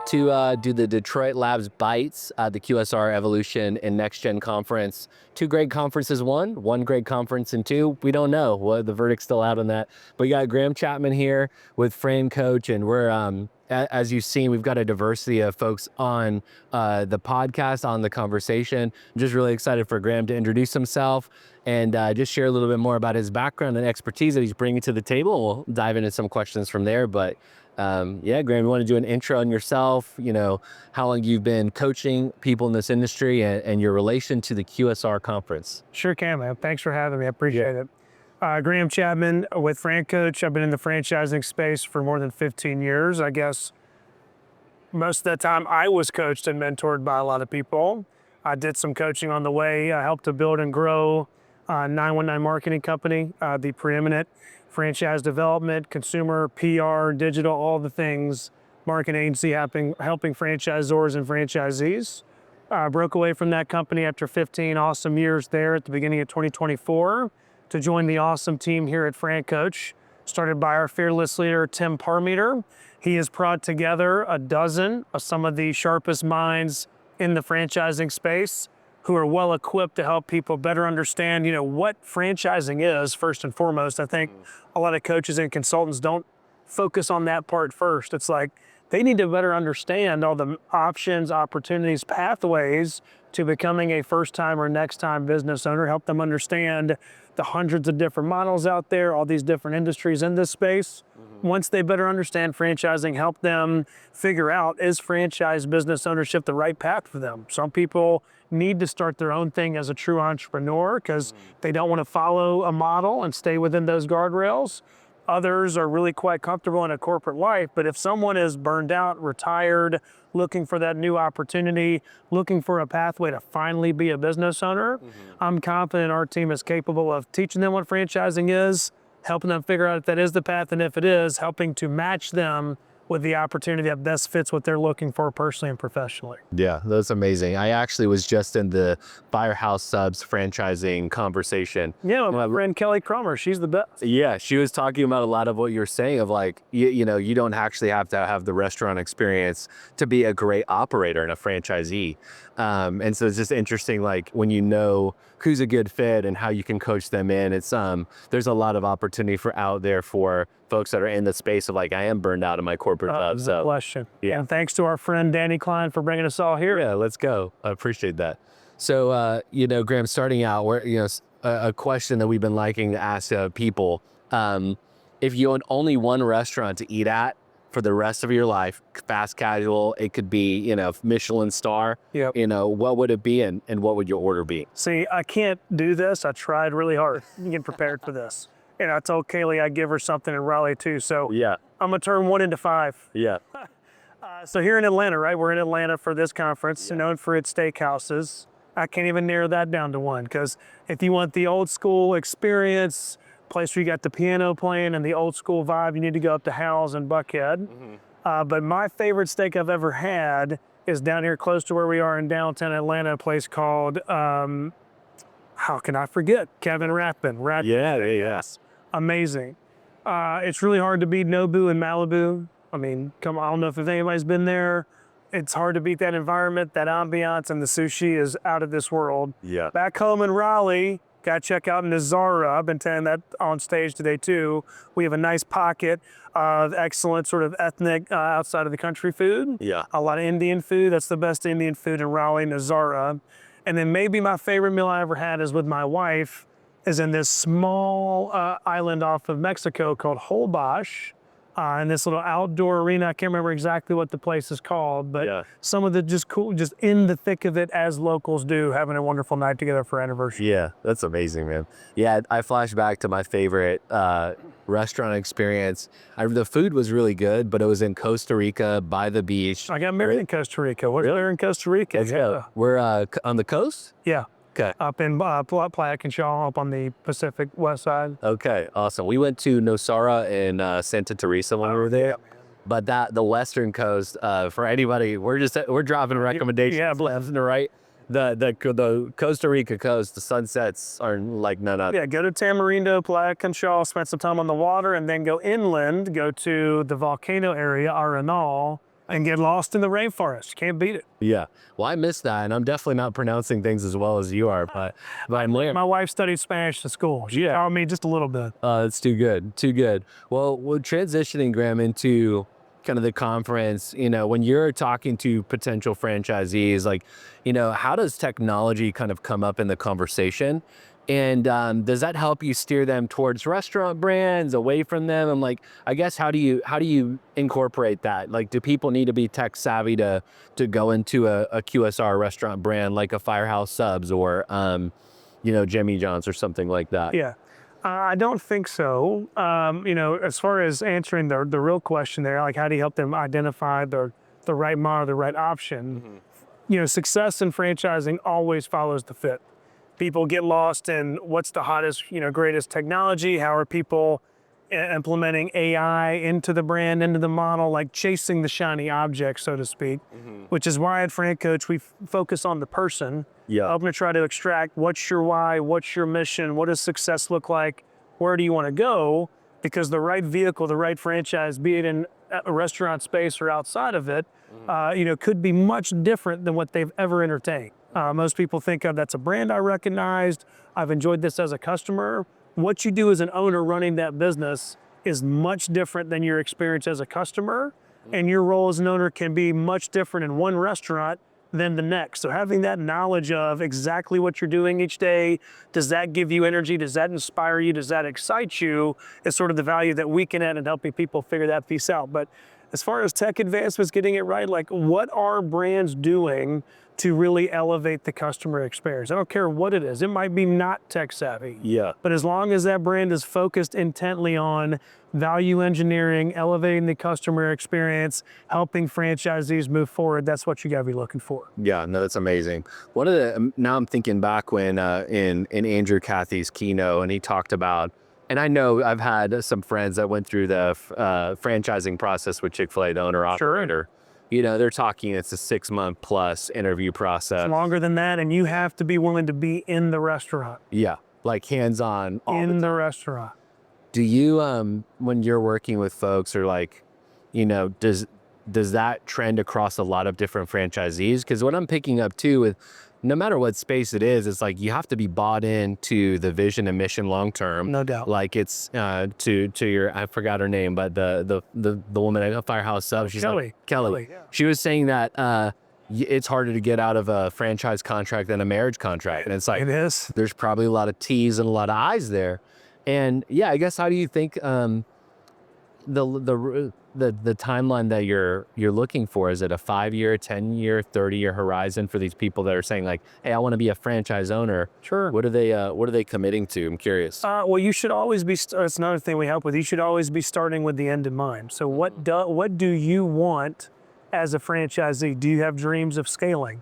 get to do the Detroit Labs Bites, the QSR Evolution and NextGen conference. Two great conferences, one great conference and two, we don't know. Well, the verdict's still out on that. But you got Graham Chapman here with FranCoach, and we're, as you've seen, we've got a diversity of folks on the podcast, on the conversation. I'm just really excited for Graham to introduce himself and just share a little bit more about his background and expertise that he's bringing to the table. We'll dive into some questions from there, but yeah, Graham, you want to do an intro on yourself, you know, how long you've been coaching people in this industry and your relation to the QSR conference. Sure can, man. Thanks for having me. I appreciate it. Graham Chapman with FranCoach. I've been in the franchising space for more than 15 years. I guess most of the time I was coached and mentored by a lot of people. I did some coaching on the way. I helped to build and grow 919 Marketing Company, the preeminent franchise development, consumer, PR, digital, all the things, marketing agency helping franchisors and franchisees. Broke away from that company after 15 awesome years there at the beginning of 2024 to join the awesome team here at FranCoach, started by our fearless leader, Tim Parmeter. He has brought together a dozen of some of the sharpest minds in the franchising space who are well equipped to help people better understand, you know, what franchising is first and foremost. I think a lot of coaches and consultants don't focus on that part first. It's like they need to better understand all the options, opportunities, pathways to becoming a first-time or next-time business owner, help them understand the hundreds of different models out there, all these different industries in this space. Once they better understand franchising, help them figure out, is franchise business ownership the right path for them? Some people need to start their own thing as a true entrepreneur because they don't want to follow a model and stay within those guardrails. Others are really quite comfortable in a corporate life, but if someone is burned out, retired, looking for that new opportunity, looking for a pathway to finally be a business owner, I'm confident our team is capable of teaching them what franchising is, helping them figure out if that is the path, and if it is, helping to match them with the opportunity that best fits what they're looking for personally and professionally. Yeah, that's amazing. I actually was just in the Firehouse Subs franchising conversation. Yeah, my friend Kelly Cromer, she's the best. Yeah, she was talking about a lot of what you're saying of like, you know, you don't actually have to have the restaurant experience to be a great operator and a franchisee. And so it's just interesting, like when you know who's a good fit and how you can coach them in, it's there's a lot of opportunity for out there for folks that are in the space of like, I am burned out in my corporate job. So question. Yeah. And thanks to our friend Danny Klein for bringing us all here. Yeah, let's go. I appreciate that. So, you know, Graham, starting out, where, you know, a question that we've been liking to ask people, if you own only one restaurant to eat at for the rest of your life, fast casual, it could be, you know, Michelin star, you know, what would it be and what would your order be? See, I can't do this. I tried really hard to get prepared for this. And I told Kaylee I'd give her something in Raleigh too. So yeah, I'm gonna turn 1 into 5. Yeah. So here in Atlanta, right? We're in Atlanta for this conference, known for its steakhouses. I can't even narrow that down to one, because if you want the old school experience, place where you got the piano playing and the old school vibe, you need to go up to Howell's and Buckhead. But my favorite steak I've ever had is down here close to where we are in downtown Atlanta, a place called, how can I forget? Kevin Rapin. Yeah, yes. Amazing. It's really hard to beat Nobu in Malibu. I mean, come on, I don't know if anybody's been there. It's hard to beat that environment, that ambiance, and the sushi is out of this world. Yeah. Back home in Raleigh, got to check out Nazara. I've been telling that on stage today too. We have a nice pocket of excellent sort of ethnic outside of the country food. Yeah. A lot of Indian food. That's the best Indian food in Raleigh, Nazara. And then maybe my favorite meal I ever had is with my wife, is in this small island off of Mexico called Holbox, in this little outdoor arena. I can't remember exactly what the place is called, but some of the just cool, just in the thick of it as locals do, having a wonderful night together for anniversary. Yeah, that's amazing, man. Yeah, I flash back to my favorite restaurant experience. The food was really good, but it was in Costa Rica by the beach. I got married in Costa Rica. What's there in Costa Rica? Yeah. We're on the coast? Yeah. Okay. Up in Playa Conchal, up on the Pacific West side. Okay, awesome. We went to Nosara and Santa Teresa when we were there. But the Western coast, for anybody, we're dropping recommendations left and right. The Costa Rica coast, the sunsets are like none other. Yeah, go to Tamarindo, Playa Conchal, spend some time on the water, and then go inland, go to the volcano area, Arenal, and get lost in the rainforest. Can't beat it. Yeah. Well, I missed that, and I'm definitely not pronouncing things as well as you are, but I'm learning. My wife studied Spanish in school. She taught me just a little bit. It's too good, too good. Well, we're transitioning, Graham, into kind of the conference. When you're talking to potential franchisees, like, how does technology kind of come up in the conversation? And does that help you steer them towards restaurant brands, away from them? I'm like, I guess, how do you incorporate that? Like, do people need to be tech savvy to go into a QSR restaurant brand like a Firehouse Subs or Jimmy John's or something like that? Yeah. I don't think so. As far as answering the real question there, like how do you help them identify the right model, the right option? Success in franchising always follows the fit. People get lost in what's the hottest, greatest technology. How are people implementing AI into the brand, into the model, like chasing the shiny object, so to speak, which is why at FranCoach, we focus on the person. Yeah. I'm going to try to extract what's your why, what's your mission, what does success look like, where do you want to go? Because the right vehicle, the right franchise, be it in a restaurant space or outside of it, could be much different than what they've ever entertained. Most people think of that's a brand I recognized. I've enjoyed this as a customer. What you do as an owner running that business is much different than your experience as a customer. And your role as an owner can be much different in one restaurant than the next. So having that knowledge of exactly what you're doing each day, does that give you energy? Does that inspire you? Does that excite you? Is sort of the value that we can add in helping people figure that piece out. But as far as tech advancements, getting it right, like what are brands doing to really elevate the customer experience? I don't care what it is. It might be not tech savvy. Yeah. But as long as that brand is focused intently on value engineering, elevating the customer experience, helping franchisees move forward, that's what you got to be looking for. Yeah, no, that's amazing. Now I'm thinking back when in Andrew Cathy's keynote, and he talked about, and I know I've had some friends that went through the franchising process with Chick-fil-A, the owner operator. They're talking, it's a 6-month plus interview process. It's longer than that, and you have to be willing to be in the restaurant. Yeah, like hands-on. In the restaurant. Do you, when you're working with folks, or like, does that trend across a lot of different franchisees? Because what I'm picking up too, with no matter what space it is, it's like you have to be bought into the vision and mission long term. No doubt. Like it's to your, I forgot her name, but the woman at Firehouse Subs, she's Kelly. like, Kelly. Yeah. She was saying that it's harder to get out of a franchise contract than a marriage contract, and it's like It is. there's probably a lot of T's and a lot of I's there. And yeah, I guess, how do you think the timeline that you're looking for, is it a 5-year, 10-year, 30-year horizon for these people that are saying like, hey, I want to be a franchise owner? Sure. What are they committing to? I'm curious. Well, you should always be, it's another thing we help with, you should always be starting with the end in mind. So what do you want as a franchisee? Do you have dreams of scaling?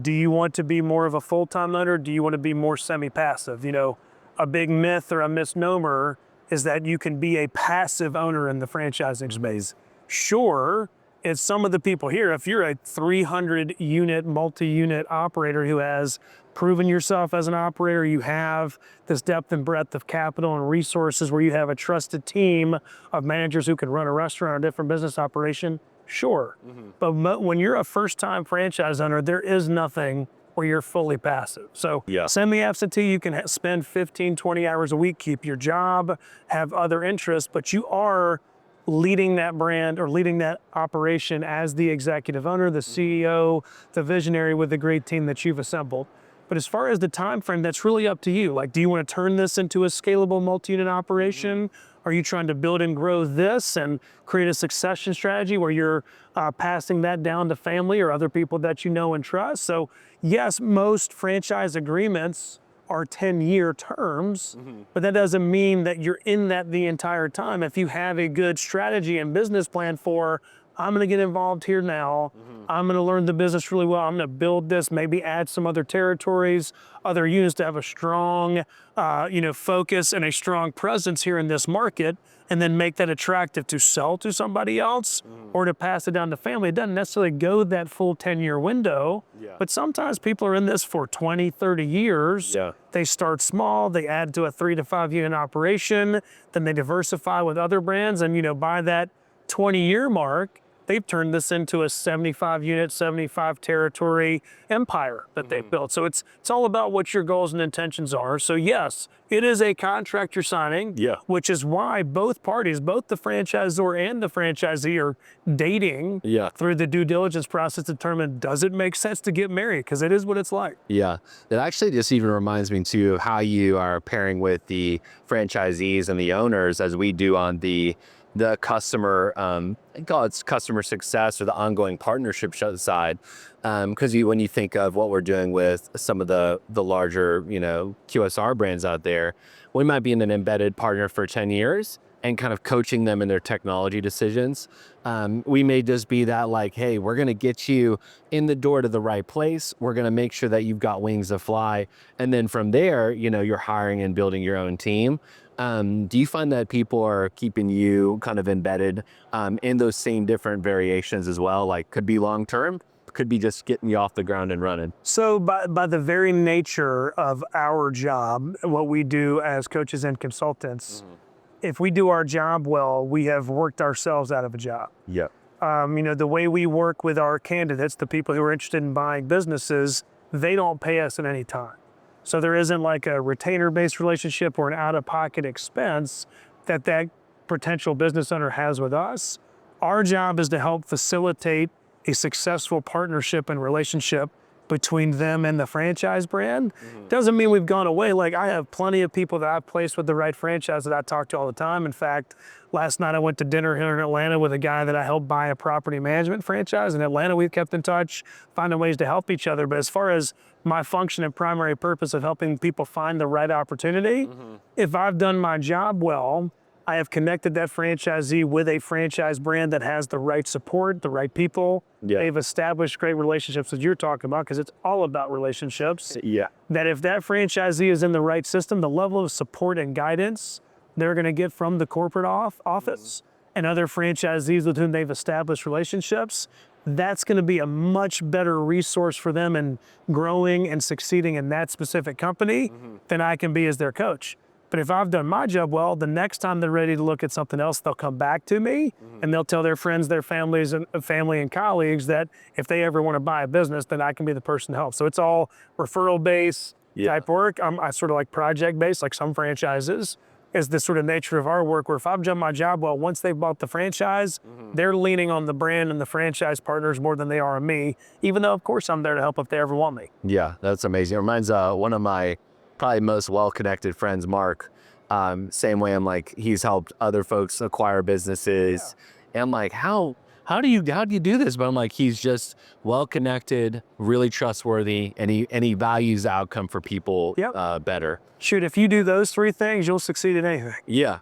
Do you want to be more of a full-time owner? Do you want to be more semi-passive? A big myth or a misnomer is that you can be a passive owner in the franchising space. Sure, it's some of the people here. If you're a 300-unit, multi-unit operator who has proven yourself as an operator, you have this depth and breadth of capital and resources where you have a trusted team of managers who can run a restaurant or a different business operation, sure. But when you're a first-time franchise owner, there is nothing where you're fully passive. So semi-absentee, you can spend 15, 20 hours a week, keep your job, have other interests, but you are leading that brand or leading that operation as the executive owner, the CEO, the visionary with the great team that you've assembled. But as far as the time frame, that's really up to you. Like, do you want to turn this into a scalable multi-unit operation? Are you trying to build and grow this and create a succession strategy where you're passing that down to family or other people that you know and trust? So yes, most franchise agreements are 10-year terms, but that doesn't mean that you're in that the entire time. If you have a good strategy and business plan for, I'm going to get involved here now. I'm going to learn the business really well. I'm going to build this, maybe add some other territories, other units to have a strong, focus and a strong presence here in this market, and then make that attractive to sell to somebody else or to pass it down to family. It doesn't necessarily go that full 10-year window, but sometimes people are in this for 20, 30 years. They start small, they add to a 3 to 5 unit operation, then they diversify with other brands, and by that 20-year mark, they've turned this into a 75 unit, 75 territory empire that they've built. So it's all about what your goals and intentions are. So yes, it is a contract you're signing, which is why both parties, both the franchisor and the franchisee, are dating through the due diligence process to determine, does it make sense to get married? Because it is what it's like. Yeah, that actually just even reminds me too of how you are pairing with the franchisees and the owners, as we do on the customer, I call it customer success or the ongoing partnership side. Because when you think of what we're doing with some of the larger, QSR brands out there, we might be in an embedded partner for 10 years and kind of coaching them in their technology decisions. We may just be that like, hey, we're gonna get you in the door to the right place. We're gonna make sure that you've got wings to fly. And then from there, you're hiring and building your own team. Do you find that people are keeping you kind of embedded in those same different variations as well? Like could be long-term, could be just getting you off the ground and running. So by the very nature of our job, what we do as coaches and consultants, if we do our job well, we have worked ourselves out of a job. Yeah. The way we work with our candidates, the people who are interested in buying businesses, they don't pay us at any time. So there isn't like a retainer-based relationship or an out-of-pocket expense that potential business owner has with us. Our job is to help facilitate a successful partnership and relationship between them and the franchise brand. Doesn't mean we've gone away. Like I have plenty of people that I've placed with the right franchise that I talk to all the time. In fact, last night I went to dinner here in Atlanta with a guy that I helped buy a property management franchise. In Atlanta, we've kept in touch, finding ways to help each other. But as far as my function and primary purpose of helping people find the right opportunity, if I've done my job well, I have connected that franchisee with a franchise brand that has the right support, the right people. They've established great relationships that you're talking about, because it's all about relationships. That if that franchisee is in the right system, the level of support and guidance they're going to get from the corporate office and other franchisees with whom they've established relationships, that's going to be a much better resource for them in growing and succeeding in that specific company than I can be as their coach. But if I've done my job well, the next time they're ready to look at something else, they'll come back to me and they'll tell their friends, their families, and family and colleagues that if they ever want to buy a business, then I can be the person to help. So it's all referral-based type work. I sort of like project-based, like some franchises, is the sort of nature of our work, where if I've done my job well, once they've bought the franchise, they're leaning on the brand and the franchise partners more than they are on me, even though, of course, I'm there to help if they ever want me. Yeah, that's amazing. It reminds one of my probably most well-connected friends, Mark. Same way, I'm like, he's helped other folks acquire businesses. And I'm like, how do you do this? But I'm like, he's just well-connected, really trustworthy, and he values the outcome for people better. Shoot, if you do those three things, you'll succeed in anything. Yeah,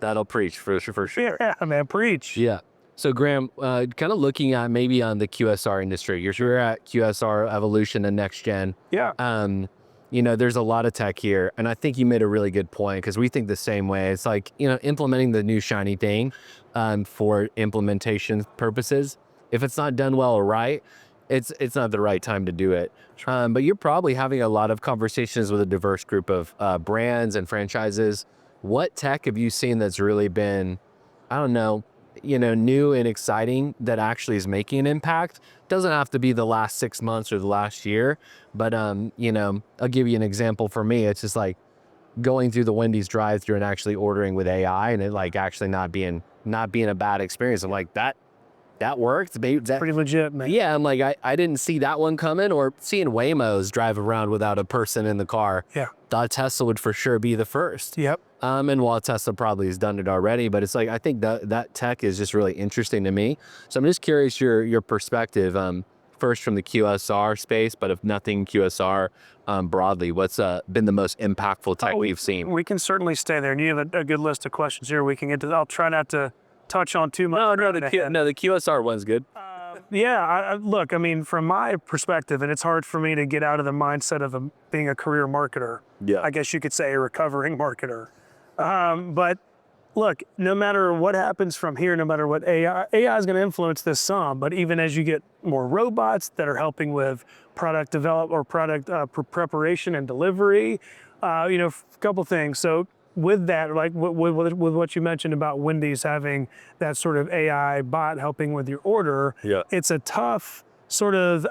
that'll preach for sure. Yeah, man, preach. Yeah. So Graham, kind of looking at maybe on the QSR industry, you're at QSR Evolution and NextGen. There's a lot of tech here, and I think you made a really good point, because we think the same way. It's like, implementing the new shiny thing for implementation purposes. If it's not done well or right, it's not the right time to do it. But you're probably having a lot of conversations with a diverse group of brands and franchises. What tech have you seen that's really been, I don't know, new and exciting that actually is making an impact? Doesn't have to be the last 6 months or the last year, but I'll give you an example. For me, it's just like going through the Wendy's drive-thru and actually ordering with AI, and it like actually not being a bad experience. I'm like, that worked. That's pretty legit, man. Yeah, I'm like, I didn't see that one coming. Or seeing Waymos drive around without a person in the car. Yeah. Thought Tesla would for sure be the first. Yep. And while Tesla probably has done it already, but it's like, I think that tech is just really interesting to me. So I'm just curious your perspective, first from the QSR space, but if nothing QSR broadly, what's been the most impactful tech we've seen? We can certainly stay there. And you have a good list of questions here we can get to. I'll try not to touch on too much. No, the QSR one's good. Look, I mean, from my perspective, and it's hard for me to get out of the mindset of being a career marketer. Yeah. I guess you could say a recovering marketer. But look, no matter what happens from here, no matter what AI is going to influence this some, but even as you get more robots that are helping with product develop or product preparation and delivery, a couple things. So with that, like with what you mentioned about Wendy's having that sort of AI bot helping with your order, it's a tough sort of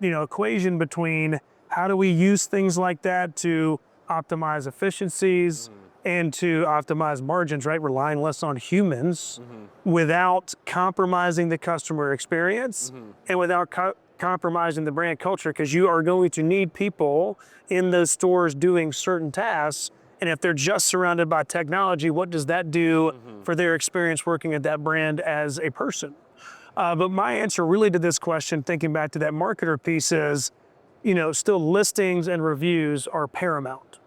equation between how do we use things like that to optimize efficiencies and to optimize margins, right? Relying less on humans without compromising the customer experience and without compromising the brand culture, because you are going to need people in those stores doing certain tasks. And if they're just surrounded by technology, what does that do for their experience working at that brand as a person? But my answer really to this question, thinking back to that marketer piece, is, still listings and reviews are paramount.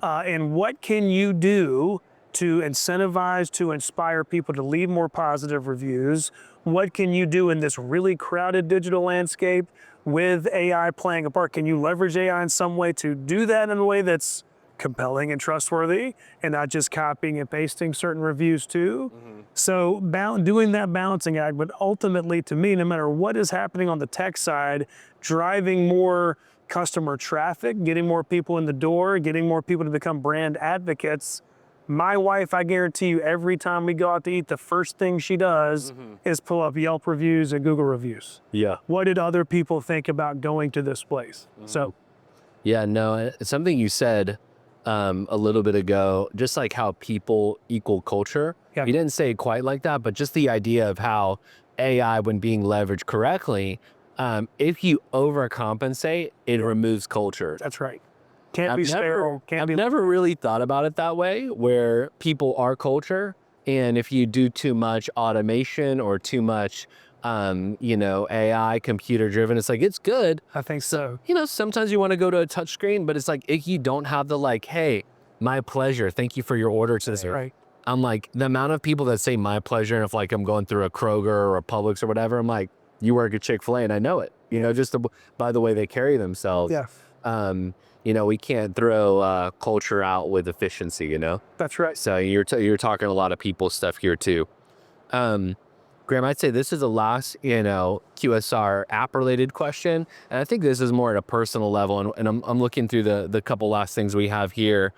And what can you do to incentivize, to inspire people to leave more positive reviews? What can you do in this really crowded digital landscape with AI playing a part? Can you leverage AI in some way to do that in a way that's compelling and trustworthy and not just copying and pasting certain reviews too? So doing that balancing act, but ultimately to me, no matter what is happening on the tech side, driving more customer traffic, getting more people in the door, getting more people to become brand advocates. My wife, I guarantee you, every time we go out to eat, the first thing she does is pull up Yelp reviews and Google reviews. Yeah. What did other people think about going to this place? So. Yeah, no, it's something you said a little bit ago, just like how people equal culture. Yeah. You didn't say it quite like that, but just the idea of how AI, when being leveraged correctly, if you overcompensate, it removes culture. That's right. Can't be sterile. I've never really thought about it that way, where people are culture. And if you do too much automation or too much, AI computer driven, it's like, it's good. I think so. Sometimes you want to go to a touch screen, but it's like, if you don't have the hey, my pleasure, thank you for your order to this. Right. I'm like, the amount of people that say my pleasure, and if I'm going through a Kroger or a Publix or whatever, I'm like, you work at Chick-fil-A and I know it, just by the way they carry themselves. Yeah. We can't throw culture out with efficiency, That's right. So you're talking a lot of people stuff here too. Graham, I'd say this is the last, QSR app related question. And I think this is more at a personal level. And I'm looking through the couple last things we have here.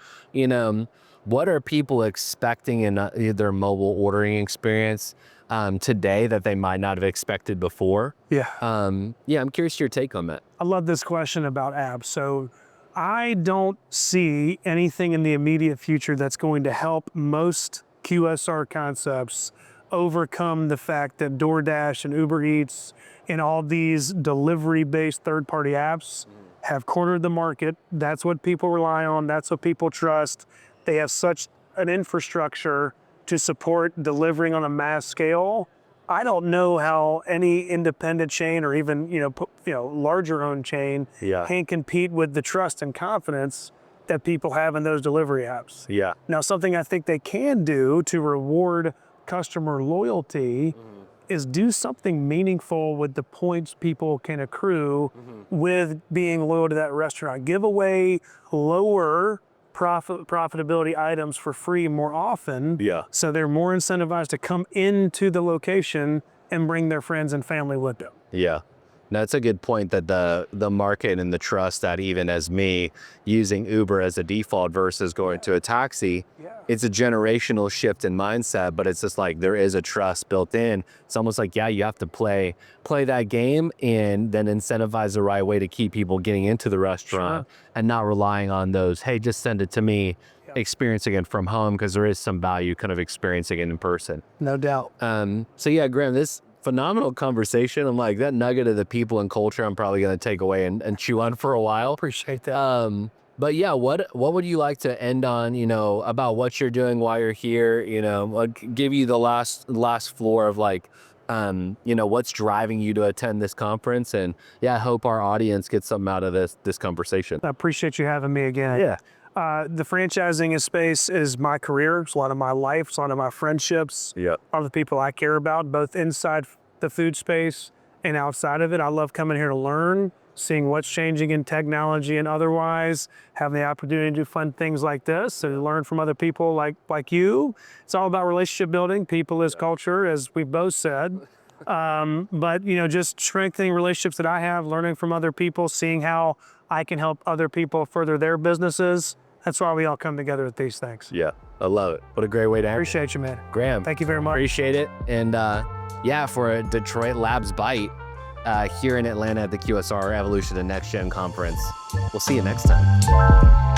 What are people expecting in their mobile ordering experience today that they might not have expected before? Yeah. I'm curious your take on that. I love this question about apps. So I don't see anything in the immediate future that's going to help most QSR concepts overcome the fact that DoorDash and Uber Eats and all these delivery-based third-party apps have cornered the market. That's what people rely on. That's what people trust. They have such an infrastructure to support delivering on a mass scale. I don't know how any independent chain or even larger owned chain can compete with the trust and confidence that people have in those delivery apps. Yeah. Now, something I think they can do to reward customer loyalty is do something meaningful with the points people can accrue with being loyal to that restaurant. Give away lower profitability items for free more often. Yeah. So they're more incentivized to come into the location and bring their friends and family with them. Yeah. That's a good point, that the market and the trust that even as me using Uber as a default versus going to a taxi, it's a generational shift in mindset, but it's just like there is a trust built in. It's almost like, you have to play that game and then incentivize the right way to keep people getting into the restaurant and not relying on those, hey, just send it to me, experiencing it from home, because there is some value kind of experiencing it in person. No doubt. So yeah, Graham, this phenomenal conversation. I'm like, that nugget of the people and culture I'm probably going to take away and chew on for a while. Appreciate that. But yeah, what would you like to end on, about what you're doing while you're here, give you the last floor of what's driving you to attend this conference. And I hope our audience gets something out of this conversation. I appreciate you having me again. Yeah. The franchising space is my career. It's a lot of my life. It's a lot of my friendships. Yeah. A lot of the people I care about, both inside the food space and outside of it. I love coming here to learn, seeing what's changing in technology and otherwise, having the opportunity to do fun things like this and learn from other people like you. It's all about relationship building. People is culture, as we've both said. But just strengthening relationships that I have, learning from other people, seeing how I can help other people further their businesses. That's why we all come together with these things. Yeah. I love it. What a great way to end. Appreciate you, man. Graham, Thank you very much. appreciate it. And yeah, for a Detroit Labs Bite here in Atlanta at the QSR Evolution and NextGen Conference. We'll see you next time.